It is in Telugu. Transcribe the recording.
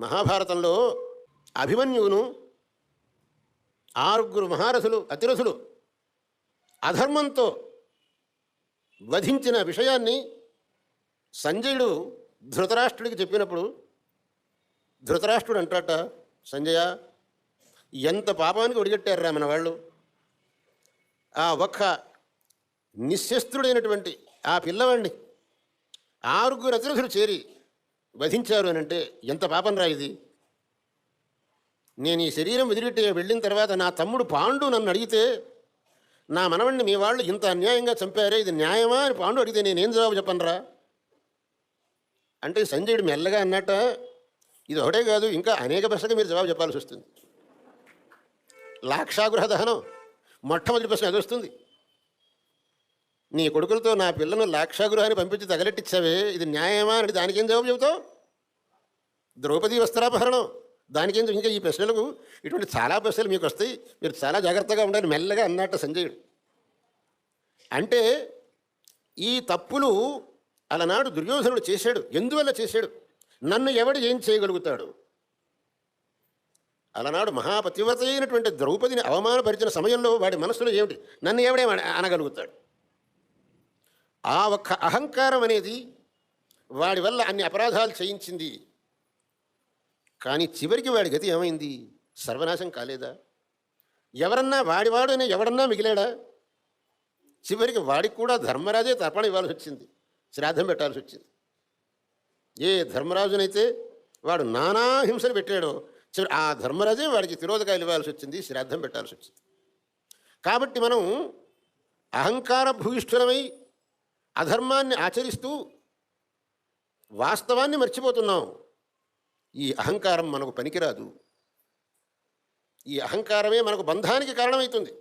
మహాభారతంలో అభిమన్యువును ఆరుగురు మహారథులు అతిరథులు అధర్మంతో వధించిన విషయాన్ని సంజయుడు ధృతరాష్ట్రుడికి చెప్పినప్పుడు ధృతరాష్ట్రుడు అంటాట, సంజయ, ఎంత పాపానికి ఒడిగట్టారురా మన వాళ్ళు. ఆ ఒక్క నిశ్శస్త్రుడైనటువంటి ఆ పిల్లవాడిని ఆరుగురు అతిరథులు చేరి వధించారు అని అంటే ఎంత పాపం రా ఇది. నేను ఈ శరీరం వదిలిపెట్టి వెళ్ళిన తర్వాత నా తమ్ముడు పాండు నన్ను అడిగితే, నా మనవణ్ణి మీ వాళ్ళు ఇంత అన్యాయంగా చంపారే, ఇది న్యాయమా అని పాండు అడిగితే నేనేం జవాబు చెప్పనరా అంటే సంజయుడు మెల్లగా అన్నట్ట, ఇది ఒకటే కాదు, ఇంకా అనేక ప్రశ్నలు మీరు జవాబు చెప్పాల్సి వస్తుంది. లాక్షాగృహ దహనం మొట్టమొదటి ప్రశ్న అది వస్తుంది. నీ కొడుకులతో నా పిల్లను లాక్షాగృహాన్ని పంపించి తగలెట్టించావే, ఇది న్యాయమా అని దానికేం జవాబు చెబుతావు? ద్రౌపది వస్త్రాపహరణం, దానికేం. ఇంకా ఈ ప్రశ్నలకు ఇటువంటి చాలా ప్రశ్నలు మీకు వస్తాయి, మీరు చాలా జాగ్రత్తగా ఉండాలి మెల్లగా అన్నట్టు సంజయుడు. అంటే ఈ తప్పులు అలనాడు దుర్యోధనుడు చేశాడు. ఎందువల్ల చేశాడు? నన్ను ఎవడు ఏం చేయగలుగుతాడు? అలనాడు మహాపతివ్రత అయినటువంటి ద్రౌపదిని అవమానపరిచిన సమయంలో వాడి మనసులో ఏమిటి? నన్ను ఎవడే అనగలుగుతాడు? ఆ ఒక్క అహంకారం అనేది వాడి వల్ల అన్ని అపరాధాలు చేయించింది. కానీ చివరికి వాడి గతి ఏమైంది? సర్వనాశం కాలేదా? ఎవరన్నా వాడివాడు అని ఎవడన్నా మిగిలాడా? చివరికి వాడికి కూడా ధర్మరాజే తర్పణ ఇవ్వాల్సి వచ్చింది, శ్రాద్ధం పెట్టాల్సి వచ్చింది. ఏ ధర్మరాజునైతే వాడు నానా హింసలు పెట్టాడో చివరి ఆ ధర్మరాజే వాడికి తిరోధకాయలు ఇవ్వాల్సి వచ్చింది, శ్రాద్ధం పెట్టాల్సి వచ్చింది. కాబట్టి మనం అహంకార భూయిష్ఠులమై అధర్మాన్ని ఆచరిస్తూ వాస్తవాన్ని మర్చిపోతున్నాం. ఈ అహంకారం మనకు పనికిరాదు. ఈ అహంకారమే మనకు బంధానికి కారణమవుతుంది.